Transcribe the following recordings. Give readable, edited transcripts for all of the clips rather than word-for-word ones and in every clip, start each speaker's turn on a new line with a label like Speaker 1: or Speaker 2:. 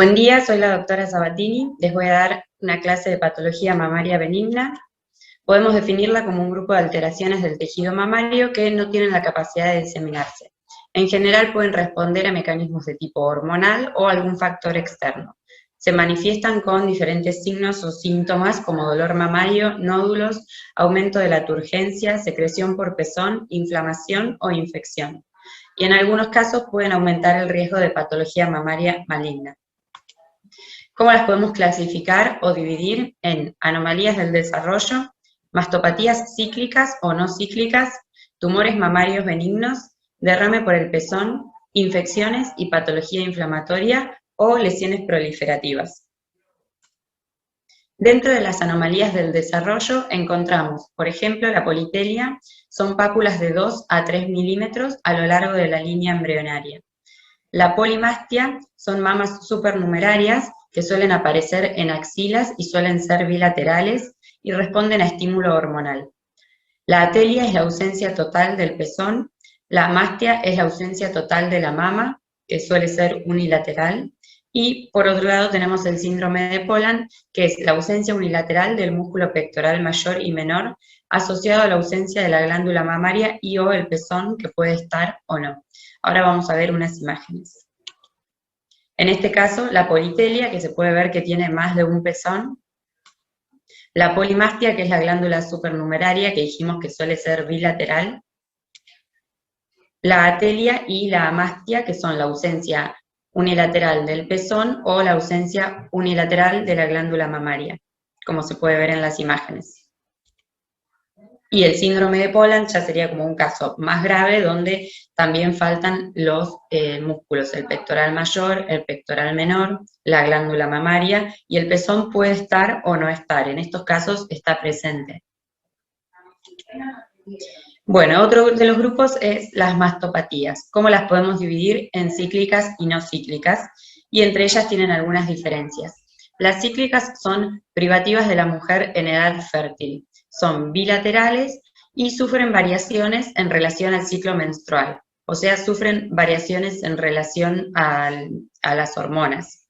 Speaker 1: Buen día, soy la doctora Sabatini. Les voy a dar una clase de patología mamaria benigna. Podemos definirla como un grupo de alteraciones del tejido mamario que no tienen la capacidad de diseminarse. En general pueden responder a mecanismos de tipo hormonal o algún factor externo. Se manifiestan con diferentes signos o síntomas como dolor mamario, nódulos, aumento de la turgencia, secreción por pezón, inflamación o infección. Y en algunos casos pueden aumentar el riesgo de patología mamaria maligna. ¿Cómo las podemos clasificar o dividir? En anomalías del desarrollo, mastopatías cíclicas o no cíclicas, tumores mamarios benignos, derrame por el pezón, infecciones y patología inflamatoria o lesiones proliferativas. Dentro de las anomalías del desarrollo encontramos, por ejemplo, la politelia, son pápulas de 2 a 3 milímetros a lo largo de la línea embrionaria. La polimastia son mamas supernumerarias que suelen aparecer en axilas y suelen ser bilaterales y responden a estímulo hormonal. La atelia es la ausencia total del pezón, la mastia es la ausencia total de la mama, que suele ser unilateral, y por otro lado tenemos el síndrome de Poland, que es la ausencia unilateral del músculo pectoral mayor y menor, asociado a la ausencia de la glándula mamaria y o el pezón, que puede estar o no. Ahora vamos a ver unas imágenes. En este caso, la politelia, que se puede ver que tiene más de un pezón. La polimastia, que es la glándula supernumeraria, que dijimos que suele ser bilateral. La atelia y la amastia, que son la ausencia unilateral del pezón o la ausencia unilateral de la glándula mamaria, como se puede ver en las imágenes. Y el síndrome de Poland ya sería como un caso más grave, donde también faltan los músculos, el pectoral mayor, el pectoral menor, la glándula mamaria, y el pezón puede estar o no estar. En estos casos está presente. Bueno, otro de los grupos es las mastopatías. ¿Cómo las podemos dividir en cíclicas y no cíclicas? Y entre ellas tienen algunas diferencias. Las cíclicas son privativas de la mujer en edad fértil. Son bilaterales y sufren variaciones en relación al ciclo menstrual, o sea, sufren variaciones en relación a las hormonas.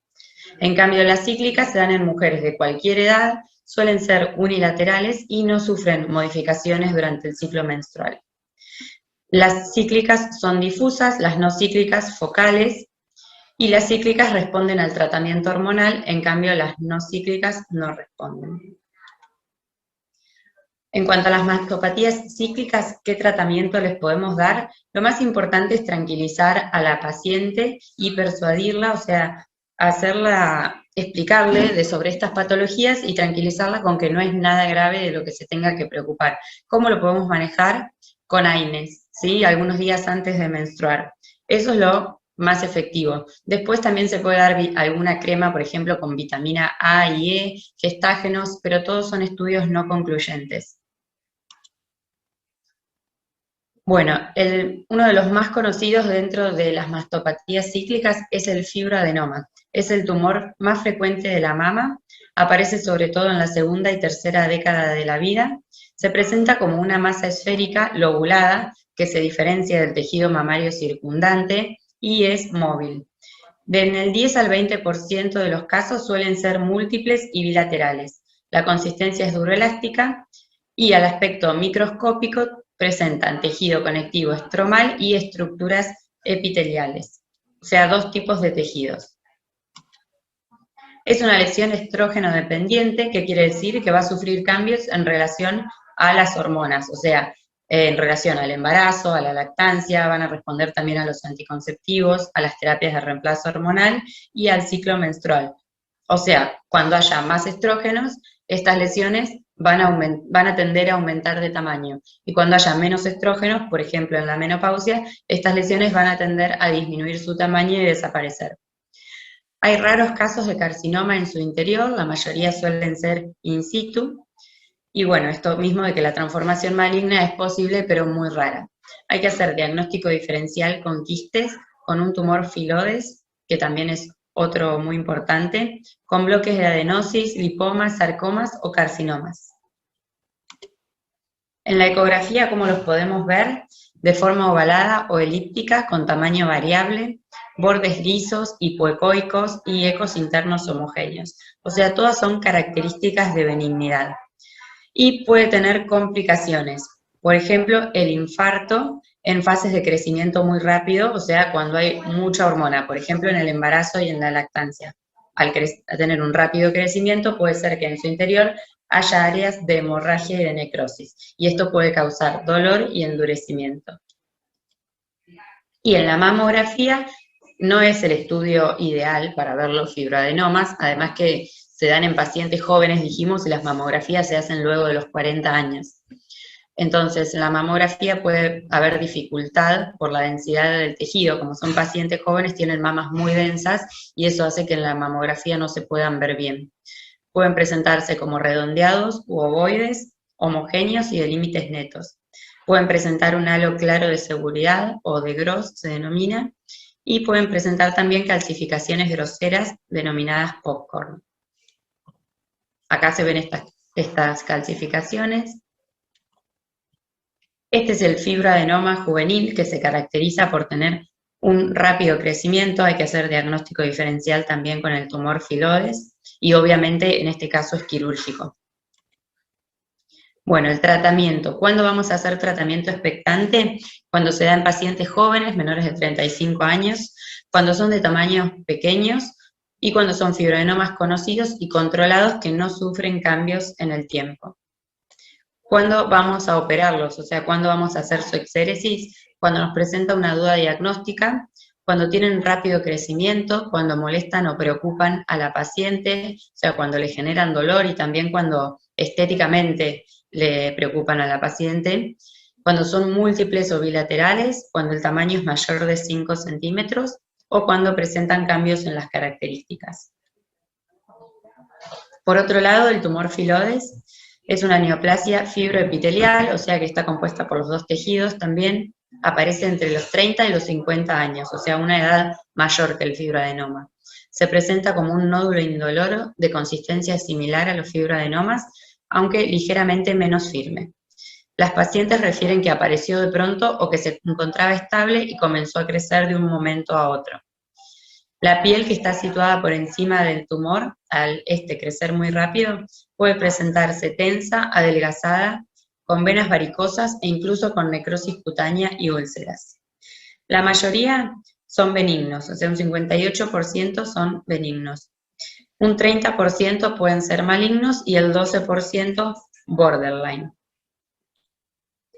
Speaker 1: En cambio, las cíclicas se dan en mujeres de cualquier edad, suelen ser unilaterales y no sufren modificaciones durante el ciclo menstrual. Las cíclicas son difusas, las no cíclicas focales, y las cíclicas responden al tratamiento hormonal, en cambio las no cíclicas no responden. En cuanto a las mastopatías cíclicas, ¿qué tratamiento les podemos dar? Lo más importante es tranquilizar a la paciente y persuadirla, o sea, explicarle sobre estas patologías y tranquilizarla con que no es nada grave de lo que se tenga que preocupar. ¿Cómo lo podemos manejar? Con AINES, ¿sí? Algunos días antes de menstruar. Eso es lo más efectivo. Después también se puede dar alguna crema, por ejemplo, con vitamina A y E, gestágenos, pero todos son estudios no concluyentes. Bueno, uno de los más conocidos dentro de las mastopatías cíclicas es el fibroadenoma. Es el tumor más frecuente de la mama, aparece sobre todo en la segunda y tercera década de la vida. Se presenta como una masa esférica lobulada que se diferencia del tejido mamario circundante y es móvil. En el 10 al 20% de los casos suelen ser múltiples y bilaterales. La consistencia es duroelástica y al aspecto microscópico presentan tejido conectivo estromal y estructuras epiteliales, o sea, dos tipos de tejidos. Es una lesión estrógeno dependiente, que quiere decir que va a sufrir cambios en relación a las hormonas, o sea, en relación al embarazo, a la lactancia, van a responder también a los anticonceptivos, a las terapias de reemplazo hormonal y al ciclo menstrual. O sea, cuando haya más estrógenos, estas lesiones van a tender a aumentar de tamaño. Y cuando haya menos estrógenos, por ejemplo en la menopausia, estas lesiones van a tender a disminuir su tamaño y desaparecer. Hay raros casos de carcinoma en su interior, la mayoría suelen ser in situ, y bueno, esto mismo de que la transformación maligna es posible, pero muy rara. Hay que hacer diagnóstico diferencial con quistes, con un tumor filodes, que también es otro muy importante, con bloques de adenosis, lipomas, sarcomas o carcinomas. En la ecografía, ¿cómo los podemos ver? De forma ovalada o elíptica, con tamaño variable, bordes lisos, hipoecoicos y ecos internos homogéneos. O sea, todas son características de benignidad. Y puede tener complicaciones. Por ejemplo, el infarto en fases de crecimiento muy rápido, o sea, cuando hay mucha hormona, por ejemplo, en el embarazo y en la lactancia. Al tener un rápido crecimiento, puede ser que en su interior haya áreas de hemorragia y de necrosis, y esto puede causar dolor y endurecimiento. Y en la mamografía no es el estudio ideal para ver los fibroadenomas, además que se dan en pacientes jóvenes, dijimos, y las mamografías se hacen luego de los 40 años. Entonces, en la mamografía puede haber dificultad por la densidad del tejido. Como son pacientes jóvenes, tienen mamas muy densas y eso hace que en la mamografía no se puedan ver bien. Pueden presentarse como redondeados u ovoides, homogéneos y de límites netos. Pueden presentar un halo claro de seguridad o de Gros, se denomina, y pueden presentar también calcificaciones groseras denominadas popcorn. Acá se ven estas calcificaciones. Este es el fibroadenoma juvenil, que se caracteriza por tener un rápido crecimiento. Hay que hacer diagnóstico diferencial también con el tumor filodes, y obviamente en este caso es quirúrgico. Bueno, el tratamiento. ¿Cuándo vamos a hacer tratamiento expectante? Cuando se da en pacientes jóvenes, menores de 35 años, cuando son de tamaños pequeños y cuando son fibroadenomas conocidos y controlados que no sufren cambios en el tiempo. ¿Cuándo vamos a operarlos? O sea, ¿cuándo vamos a hacer su exéresis? Cuando nos presenta una duda diagnóstica, cuando tienen rápido crecimiento, cuando molestan o preocupan a la paciente, o sea, cuando le generan dolor y también cuando estéticamente le preocupan a la paciente, cuando son múltiples o bilaterales, cuando el tamaño es mayor de 5 centímetros o cuando presentan cambios en las características. Por otro lado, el tumor filodes es una neoplasia fibroepitelial, o sea que está compuesta por los dos tejidos también, aparece entre los 30 y los 50 años, o sea, una edad mayor que el fibroadenoma. Se presenta como un nódulo indoloro de consistencia similar a los fibroadenomas, aunque ligeramente menos firme. Las pacientes refieren que apareció de pronto o que se encontraba estable y comenzó a crecer de un momento a otro. La piel, que está situada por encima del tumor, al crecer muy rápido, puede presentarse tensa, adelgazada, con venas varicosas e incluso con necrosis cutánea y úlceras. La mayoría son benignos, o sea, un 58% son benignos. Un 30% pueden ser malignos y el 12% borderline.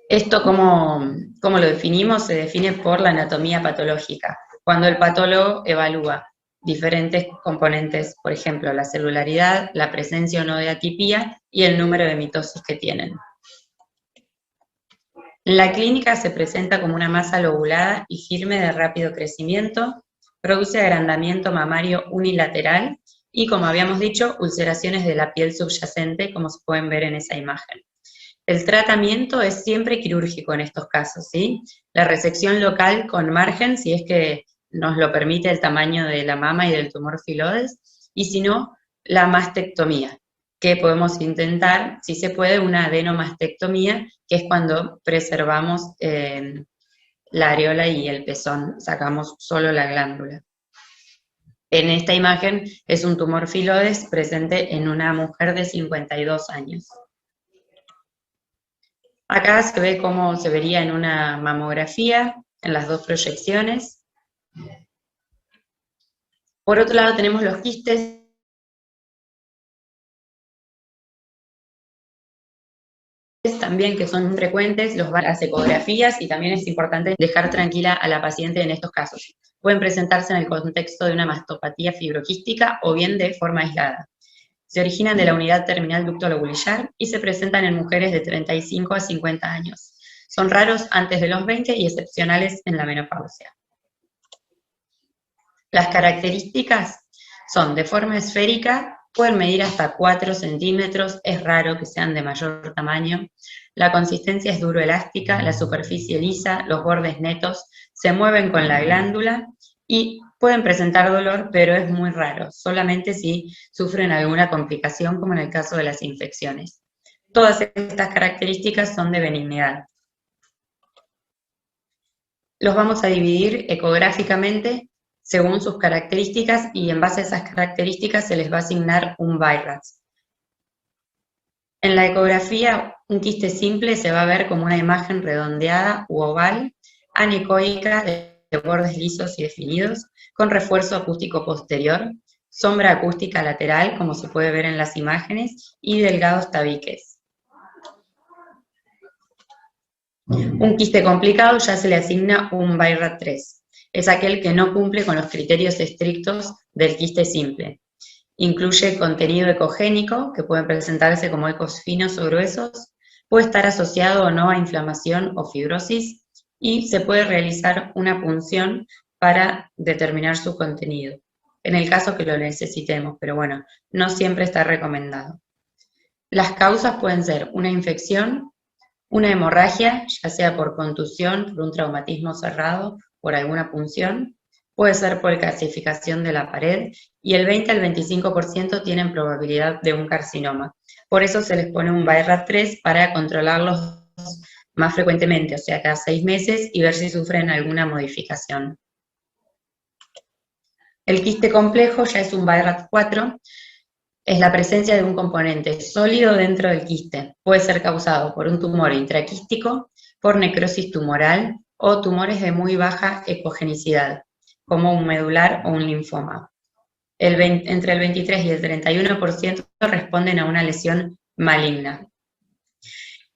Speaker 1: Esto, ¿cómo lo definimos? Se define por la anatomía patológica, cuando el patólogo evalúa diferentes componentes, por ejemplo, la celularidad, la presencia o no de atipía y el número de mitosis que tienen. En la clínica se presenta como una masa lobulada y firme de rápido crecimiento, produce agrandamiento mamario unilateral y, como habíamos dicho, ulceraciones de la piel subyacente, como se pueden ver en esa imagen. El tratamiento es siempre quirúrgico en estos casos, ¿sí? La resección local con margen, si es que nos lo permite el tamaño de la mama y del tumor filodes, y si no, la mastectomía, que podemos intentar, si se puede, una adenomastectomía, que es cuando preservamos la areola y el pezón, sacamos solo la glándula. En esta imagen es un tumor filodes presente en una mujer de 52 años. Acá se ve cómo se vería en una mamografía, en las dos proyecciones. Por otro lado tenemos los quistes, también, que son muy frecuentes, los van a las ecografías, y también es importante dejar tranquila a la paciente en estos casos. Pueden presentarse en el contexto de una mastopatía fibroquística o bien de forma aislada. Se originan de la unidad terminal ducto lobulillar y se presentan en mujeres de 35 a 50 años. Son raros antes de los 20 y excepcionales en la menopausia. Las características son de forma esférica, pueden medir hasta 4 centímetros, es raro que sean de mayor tamaño. La consistencia es duro-elástica, la superficie lisa, los bordes netos, se mueven con la glándula y pueden presentar dolor, pero es muy raro, solamente si sufren alguna complicación, como en el caso de las infecciones. Todas estas características son de benignidad. Los vamos a dividir ecográficamente según sus características, y en base a esas características se les va a asignar un BI-RADS. En la ecografía, un quiste simple se va a ver como una imagen redondeada u oval, anecoica de bordes lisos y definidos, con refuerzo acústico posterior, sombra acústica lateral, como se puede ver en las imágenes, y delgados tabiques. Un quiste complicado ya se le asigna un BI-RADS 3. Es aquel que no cumple con los criterios estrictos del quiste simple. Incluye contenido ecogénico, que pueden presentarse como ecos finos o gruesos, puede estar asociado o no a inflamación o fibrosis, y se puede realizar una punción para determinar su contenido, en el caso que lo necesitemos, pero bueno, no siempre está recomendado. Las causas pueden ser una infección, una hemorragia, ya sea por contusión, por un traumatismo cerrado, por alguna punción, puede ser por calcificación de la pared, y el 20 al 25% tienen probabilidad de un carcinoma. Por eso se les pone un BI-RADS 3 para controlarlos más frecuentemente, o sea, cada 6 meses, y ver si sufren alguna modificación. El quiste complejo ya es un BI-RADS 4, es la presencia de un componente sólido dentro del quiste. Puede ser causado por un tumor intraquístico, por necrosis tumoral o tumores de muy baja ecogenicidad, como un medular o un linfoma. Entre el 23 y el 31% responden a una lesión maligna.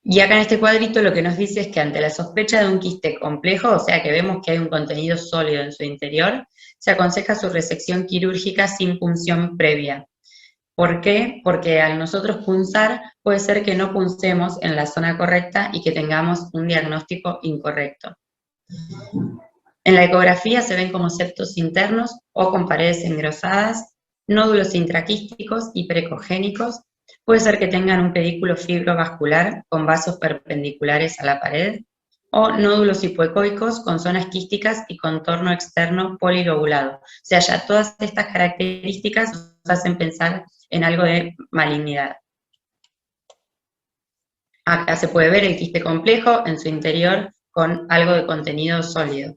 Speaker 1: Y acá en este cuadrito lo que nos dice es que ante la sospecha de un quiste complejo, o sea que vemos que hay un contenido sólido en su interior, se aconseja su resección quirúrgica sin punción previa. ¿Por qué? Porque al nosotros punzar puede ser que no puncemos en la zona correcta y que tengamos un diagnóstico incorrecto. En la ecografía se ven como septos internos o con paredes engrosadas, nódulos intraquísticos y precogénicos. Puede ser que tengan un pedículo fibrovascular con vasos perpendiculares a la pared, o nódulos hipoecoicos con zonas quísticas y contorno externo polilobulado. O sea, ya todas estas características nos hacen pensar en algo de malignidad. Acá se puede ver el quiste complejo en su interior con algo de contenido sólido.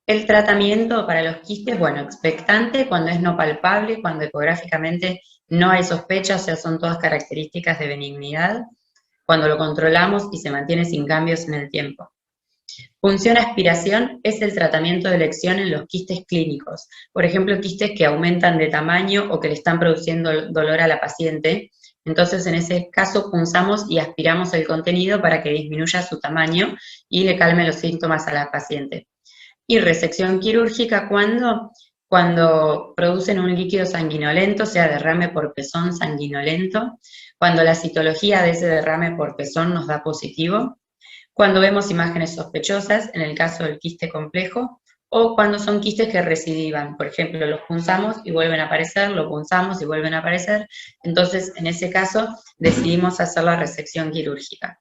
Speaker 1: El tratamiento para los quistes, bueno, expectante cuando es no palpable, cuando ecográficamente no hay sospecha, o sea, son todas características de benignidad, cuando lo controlamos y se mantiene sin cambios en el tiempo. Punción aspiración es el tratamiento de elección en los quistes clínicos. Por ejemplo, quistes que aumentan de tamaño o que le están produciendo dolor a la paciente. Entonces, en ese caso, punzamos y aspiramos el contenido para que disminuya su tamaño y le calme los síntomas a la paciente. Y resección quirúrgica, cuando producen un líquido sanguinolento, o sea, derrame por pezón sanguinolento, cuando la citología de ese derrame por pezón nos da positivo, cuando vemos imágenes sospechosas, en el caso del quiste complejo, o cuando son quistes que recidivan. Por ejemplo, los punzamos y vuelven a aparecer, lo punzamos y vuelven a aparecer. Entonces, en ese caso, decidimos hacer la resección quirúrgica.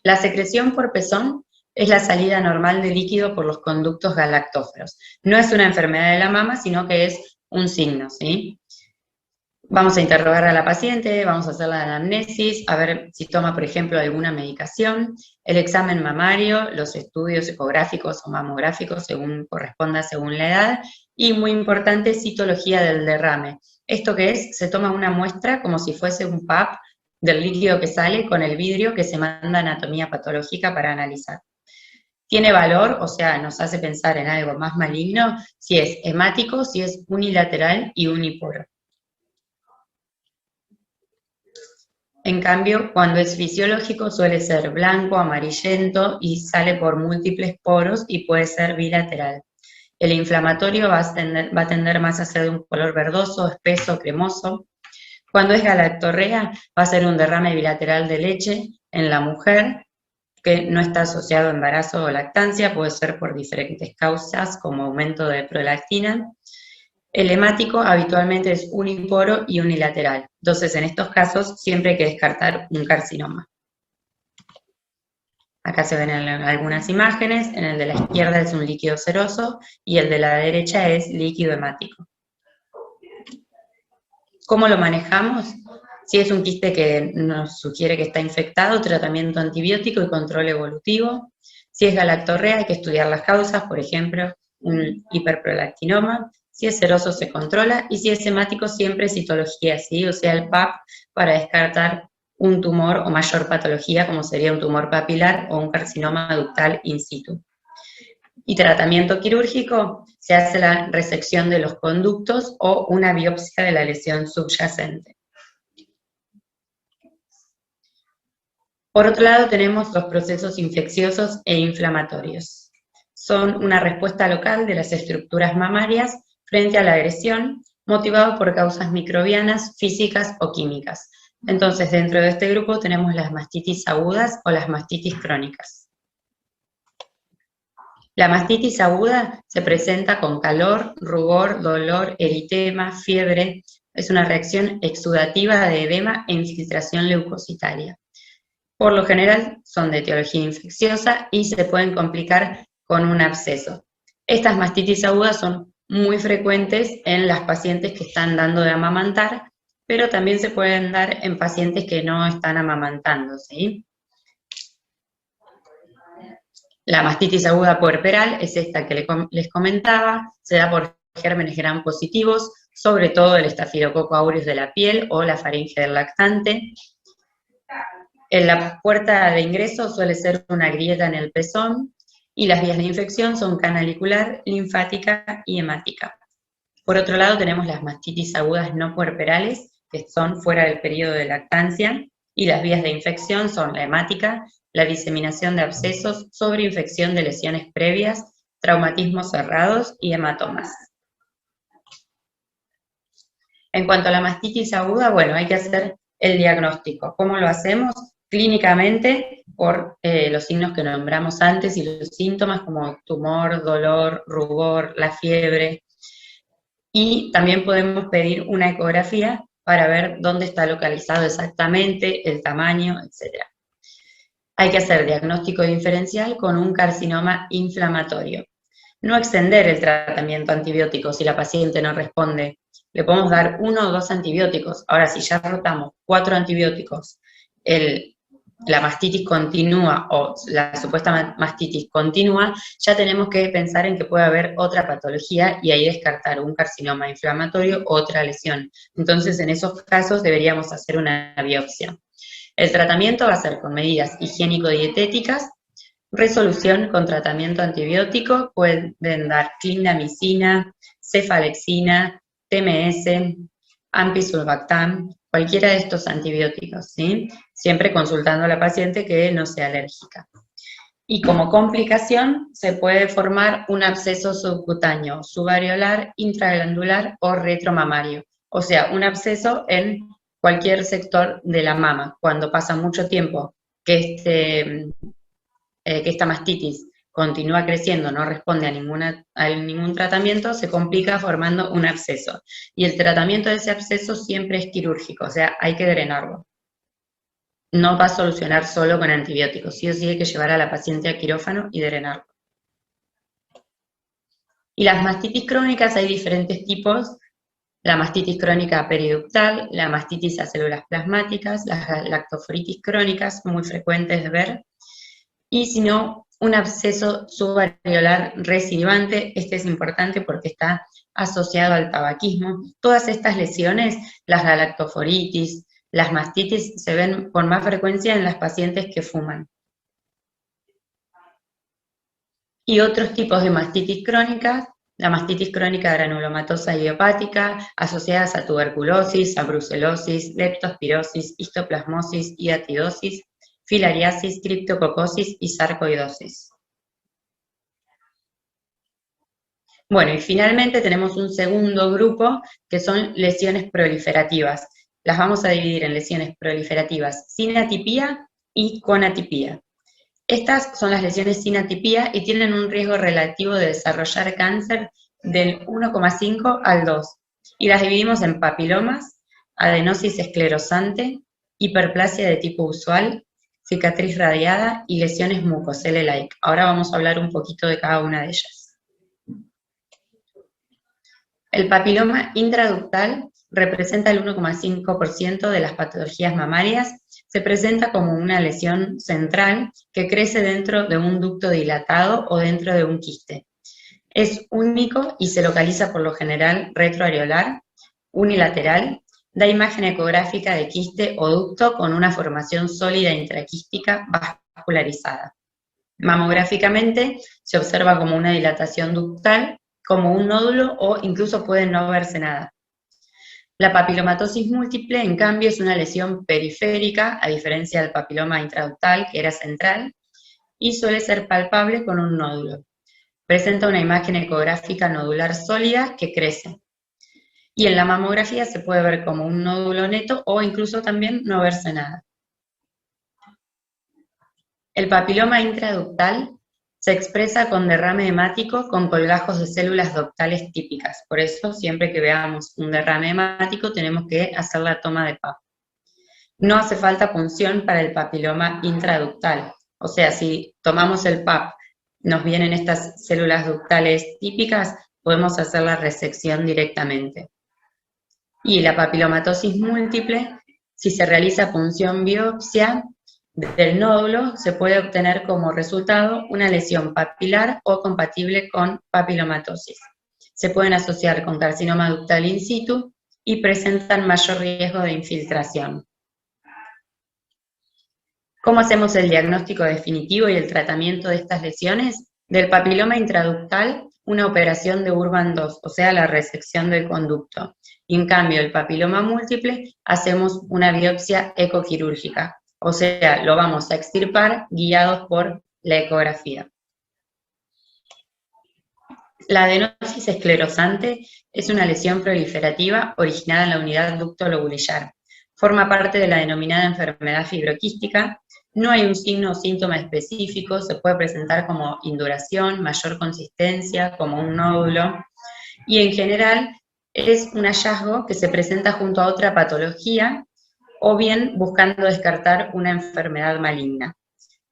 Speaker 1: La secreción por pezón es la salida normal de líquido por los conductos galactóferos. No es una enfermedad de la mama, sino que es un signo, ¿sí? Vamos a interrogar a la paciente, vamos a hacer la anamnesis, a ver si toma, por ejemplo, alguna medicación, el examen mamario, los estudios ecográficos o mamográficos, según corresponda, según la edad, y muy importante, citología del derrame. ¿Esto qué es? Se toma una muestra como si fuese un PAP del líquido que sale con el vidrio que se manda a anatomía patológica para analizar. Tiene valor, o sea, nos hace pensar en algo más maligno, si es hemático, si es unilateral y uniporo. En cambio, cuando es fisiológico suele ser blanco, amarillento y sale por múltiples poros y puede ser bilateral. El inflamatorio va a tender más a ser de un color verdoso, espeso, cremoso. Cuando es galactorrea va a ser un derrame bilateral de leche en la mujer, que no está asociado a embarazo o lactancia, puede ser por diferentes causas como aumento de prolactina. El hemático habitualmente es uniporo y unilateral. Entonces, en estos casos, siempre hay que descartar un carcinoma. Acá se ven algunas imágenes. En el de la izquierda es un líquido seroso y el de la derecha es líquido hemático. ¿Cómo lo manejamos? Si es un quiste que nos sugiere que está infectado, tratamiento antibiótico y control evolutivo. Si es galactorrea hay que estudiar las causas, por ejemplo, un hiperprolactinoma. Si es seroso se controla, y si es hemático siempre citología, ¿sí? O sea, el PAP para descartar un tumor o mayor patología, como sería un tumor papilar o un carcinoma ductal in situ. Y tratamiento quirúrgico, se hace la resección de los conductos o una biopsia de la lesión subyacente. Por otro lado, tenemos los procesos infecciosos e inflamatorios. Son una respuesta local de las estructuras mamarias frente a la agresión, motivado por causas microbianas, físicas o químicas. Entonces, dentro de este grupo tenemos las mastitis agudas o las mastitis crónicas. La mastitis aguda se presenta con calor, rubor, dolor, eritema, fiebre. Es una reacción exudativa de edema e infiltración leucocitaria. Por lo general son de etiología infecciosa y se pueden complicar con un absceso. Estas mastitis agudas son muy frecuentes en las pacientes que están dando de amamantar, pero también se pueden dar en pacientes que no están amamantando, ¿sí? La mastitis aguda puerperal es esta que les comentaba, se da por gérmenes gram positivos, sobre todo el estafilococo aureus de la piel o la faringe del lactante. En la puerta de ingreso suele ser una grieta en el pezón, y las vías de infección son canalicular, linfática y hemática. Por otro lado tenemos las mastitis agudas no puerperales, que son fuera del periodo de lactancia, y las vías de infección son la hemática, la diseminación de abscesos, sobreinfección de lesiones previas, traumatismos cerrados y hematomas. En cuanto a la mastitis aguda, bueno, hay que hacer el diagnóstico. ¿Cómo lo hacemos? Clínicamente, por los signos que nombramos antes y los síntomas como tumor, dolor, rubor, la fiebre. Y también podemos pedir una ecografía para ver dónde está localizado exactamente, el tamaño, etc. Hay que hacer diagnóstico diferencial con un carcinoma inflamatorio. No extender el tratamiento antibiótico si la paciente no responde. Le podemos dar 1 o 2 antibióticos. Ahora, si ya rotamos 4 antibióticos, la mastitis continúa o la supuesta mastitis continúa, ya tenemos que pensar en que puede haber otra patología y ahí descartar un carcinoma inflamatorio o otra lesión. Entonces, en esos casos deberíamos hacer una biopsia. El tratamiento va a ser con medidas higiénico-dietéticas, resolución con tratamiento antibiótico, pueden dar clindamicina, cefalexina, TMS, ampicillin, cualquiera de estos antibióticos, ¿sí? Siempre consultando a la paciente que no sea alérgica. Y como complicación se puede formar un absceso subcutáneo, subareolar, intraglandular o retromamario. O sea, un absceso en cualquier sector de la mama. Cuando pasa mucho tiempo que esta mastitis continúa creciendo, no responde a ningún tratamiento, se complica formando un absceso. Y el tratamiento de ese absceso siempre es quirúrgico, o sea, hay que drenarlo. No va a solucionar solo con antibióticos, sí o sí hay que llevar a la paciente a quirófano y drenarlo. Y las mastitis crónicas hay diferentes tipos. La mastitis crónica periductal, la mastitis a células plasmáticas, las lactoforitis crónicas, muy frecuentes de ver. Y si no, un absceso subareolar recidivante, este es importante porque está asociado al tabaquismo. Todas estas lesiones, las galactoforitis, las mastitis, se ven con más frecuencia en las pacientes que fuman. Y otros tipos de mastitis crónicas, la mastitis crónica granulomatosa idiopática, asociadas a tuberculosis, a brucelosis, leptospirosis, histoplasmosis y atidosis, filariasis, criptococosis y sarcoidosis. Bueno, y finalmente tenemos un segundo grupo que son lesiones proliferativas. Las vamos a dividir en lesiones proliferativas sin atipía y con atipía. Estas son las lesiones sin atipía y tienen un riesgo relativo de desarrollar cáncer del 1,5 al 2. Y las dividimos en papilomas, adenosis esclerosante, hiperplasia de tipo usual, cicatriz radiada y lesiones mucocele-like. Ahora vamos a hablar un poquito de cada una de ellas. El papiloma intraductal representa el 1,5% de las patologías mamarias, se presenta como una lesión central que crece dentro de un ducto dilatado o dentro de un quiste. Es único y se localiza por lo general retroareolar, unilateral, da imagen ecográfica de quiste o ducto con una formación sólida intraquística vascularizada. Mamográficamente se observa como una dilatación ductal, como un nódulo o incluso puede no verse nada. La papilomatosis múltiple, en cambio, es una lesión periférica, a diferencia del papiloma intraductal, que era central, y suele ser palpable con un nódulo. Presenta una imagen ecográfica nodular sólida que crece. Y en la mamografía se puede ver como un nódulo neto o incluso también no verse nada. El papiloma intraductal se expresa con derrame hemático con colgajos de células ductales típicas. Por eso, siempre que veamos un derrame hemático, tenemos que hacer la toma de PAP. No hace falta punción para el papiloma intraductal. O sea, si tomamos el PAP, nos vienen estas células ductales típicas, podemos hacer la resección directamente. Y la papilomatosis múltiple, si se realiza punción biopsia del nódulo, se puede obtener como resultado una lesión papilar o compatible con papilomatosis. Se pueden asociar con carcinoma ductal in situ y presentan mayor riesgo de infiltración. ¿Cómo hacemos el diagnóstico definitivo y el tratamiento de estas lesiones? Del papiloma intraductal, una operación de Urban II, o sea, la resección del conducto. Y en cambio, el papiloma múltiple, hacemos una biopsia ecoquirúrgica. O sea, lo vamos a extirpar guiados por la ecografía. La adenosis esclerosante es una lesión proliferativa originada en la unidad ducto lobulillar. Forma parte de la denominada enfermedad fibroquística. No hay un signo o síntoma específico, se puede presentar como induración, mayor consistencia, como un nódulo. Y en general es un hallazgo que se presenta junto a otra patología o bien buscando descartar una enfermedad maligna.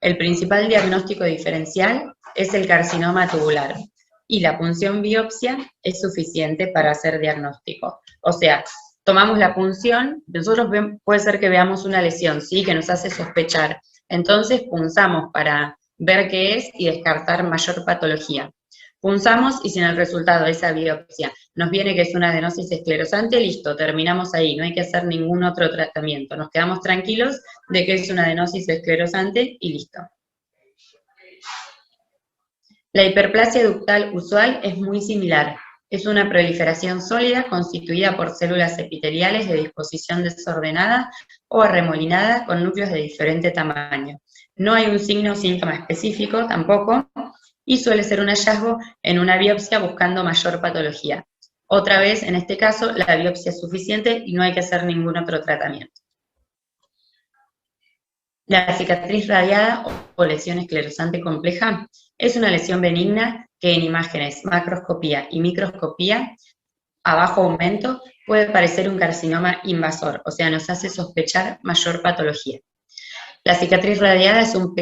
Speaker 1: El principal diagnóstico diferencial es el carcinoma tubular y la punción biopsia es suficiente para hacer diagnóstico. O sea, tomamos la punción, nosotros puede ser que veamos una lesión, ¿sí?, que nos hace sospechar. Entonces punzamos para ver qué es y descartar mayor patología. Punzamos y si en el resultado de esa biopsia nos viene que es una adenosis esclerosante, listo, terminamos ahí, no hay que hacer ningún otro tratamiento. Nos quedamos tranquilos de que es una adenosis esclerosante y listo. La hiperplasia ductal usual es muy similar. Es una proliferación sólida constituida por células epiteliales de disposición desordenada o arremolinada con núcleos de diferente tamaño. No hay un signo o síntoma específico tampoco, y suele ser un hallazgo en una biopsia buscando mayor patología. Otra vez, en este caso, la biopsia es suficiente y no hay que hacer ningún otro tratamiento. La cicatriz radiada o lesión esclerosante compleja es una lesión benigna que en imágenes macroscopía y microscopía a bajo aumento puede parecer un carcinoma invasor, o sea, nos hace sospechar mayor patología. La cicatriz radiada es un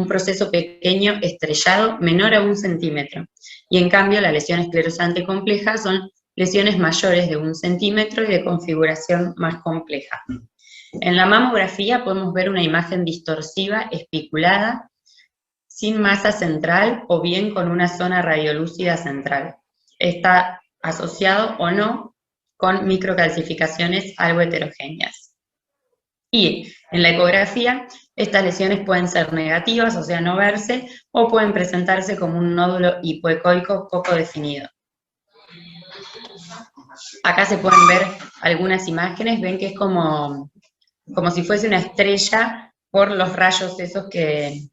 Speaker 1: proceso pequeño estrellado menor a 1 centímetro, y en cambio la lesión esclerosante compleja son lesiones mayores de 1 centímetro y de configuración más compleja. En la mamografía podemos ver una imagen distorsiva, espiculada, sin masa central o bien con una zona radiolúcida central. Está asociado o no con microcalcificaciones algo heterogéneas. Y en la ecografía, estas lesiones pueden ser negativas, o sea, no verse, o pueden presentarse como un nódulo hipoecoico poco definido. Acá se pueden ver algunas imágenes, ven que es como si fuese una estrella por los rayos esos que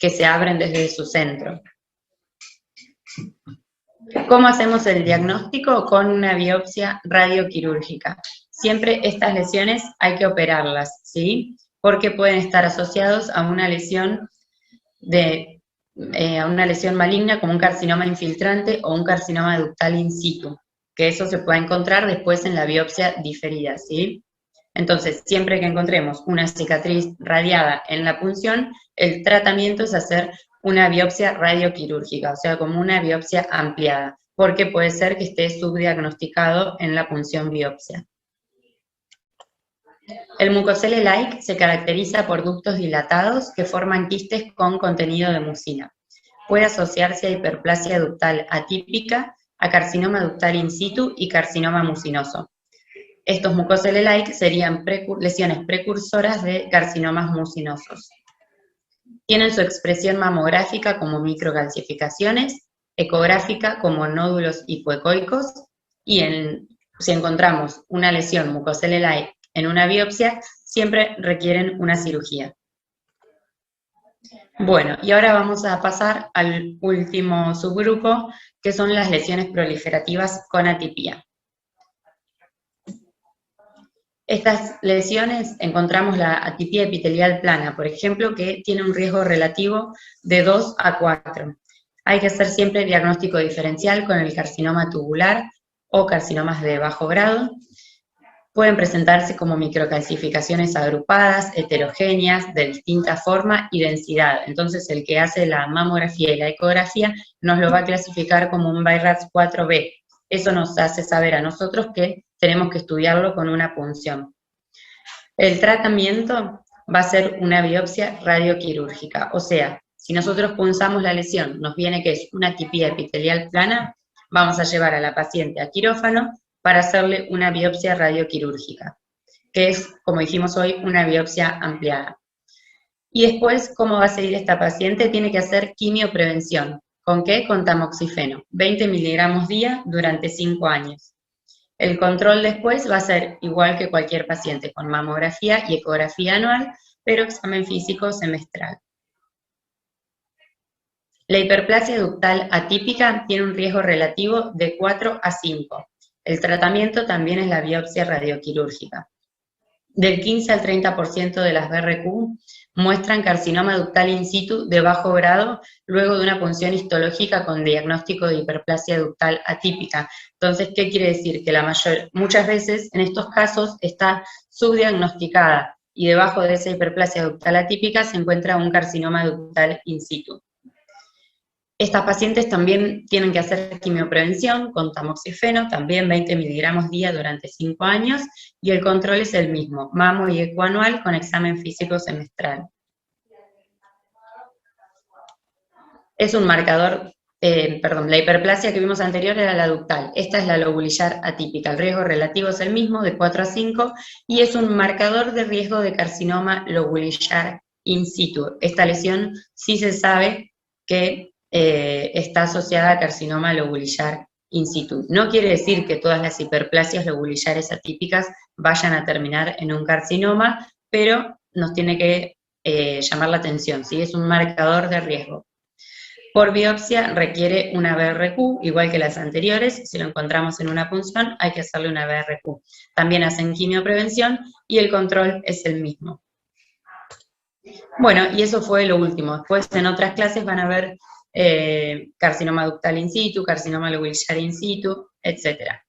Speaker 1: se abren desde su centro. ¿Cómo hacemos el diagnóstico? Con una biopsia radioquirúrgica. Siempre estas lesiones hay que operarlas, ¿sí? Porque pueden estar asociados a una lesión maligna como un carcinoma infiltrante o un carcinoma ductal in situ, que eso se puede encontrar después en la biopsia diferida, ¿sí? Entonces, siempre que encontremos una cicatriz radiada en la punción, el tratamiento es hacer una biopsia radioquirúrgica, o sea, como una biopsia ampliada, porque puede ser que esté subdiagnosticado en la punción biopsia. El mucosel-like se caracteriza por ductos dilatados que forman quistes con contenido de mucina. Puede asociarse a hiperplasia ductal atípica, a carcinoma ductal in situ y carcinoma mucinoso. Estos mucosel-like serían lesiones precursoras de carcinomas mucinosos. Tienen su expresión mamográfica como microcalcificaciones, ecográfica como nódulos hipoecoicos, y si encontramos una lesión mucosel-like en una biopsia, siempre requieren una cirugía. Bueno, y ahora vamos a pasar al último subgrupo, que son las lesiones proliferativas con atipía. Estas lesiones encontramos la atipía epitelial plana, por ejemplo, que tiene un riesgo relativo de 2 a 4. Hay que hacer siempre diagnóstico diferencial con el carcinoma tubular o carcinomas de bajo grado. Pueden presentarse como microcalcificaciones agrupadas, heterogéneas, de distinta forma y densidad. Entonces, el que hace la mamografía y la ecografía nos lo va a clasificar como un BI-RADS 4B. Eso nos hace saber a nosotros que tenemos que estudiarlo con una punción. El tratamiento va a ser una biopsia radioquirúrgica, o sea, si nosotros punzamos la lesión, nos viene que es una atipía epitelial plana, vamos a llevar a la paciente a quirófano para hacerle una biopsia radioquirúrgica, que es, como dijimos hoy, una biopsia ampliada. Y después, ¿cómo va a seguir esta paciente? Tiene que hacer quimioprevención. ¿Con qué? Con tamoxifeno, 20 miligramos día durante 5 años. El control después va a ser igual que cualquier paciente, con mamografía y ecografía anual, pero examen físico semestral. La hiperplasia ductal atípica tiene un riesgo relativo de 4 a 5. El tratamiento también es la biopsia radioquirúrgica. Del 15 al 30% de las BRQ muestran carcinoma ductal in situ de bajo grado luego de una punción histológica con diagnóstico de hiperplasia ductal atípica. Entonces, ¿qué quiere decir? Que muchas veces en estos casos está subdiagnosticada y debajo de esa hiperplasia ductal atípica se encuentra un carcinoma ductal in situ. Estas pacientes también tienen que hacer quimioprevención con tamoxifeno, también 20 miligramos día durante 5 años, y el control es el mismo, mamo y eco anual con examen físico semestral. Es un marcador, la hiperplasia que vimos anterior era la ductal, esta es la lobulillar atípica, el riesgo relativo es el mismo, de 4 a 5, y es un marcador de riesgo de carcinoma lobulillar in situ. Esta lesión sí se sabe que está asociada a carcinoma lobulillar in situ. No quiere decir que todas las hiperplasias lobulillares atípicas vayan a terminar en un carcinoma, pero nos tiene que llamar la atención, ¿sí? Es un marcador de riesgo. Por biopsia requiere una BRQ, igual que las anteriores, si lo encontramos en una punción hay que hacerle una BRQ. También hacen quimioprevención y el control es el mismo. Bueno, y eso fue lo último. Después en otras clases van a ver carcinoma ductal in situ, carcinoma lobulillar in situ, etc.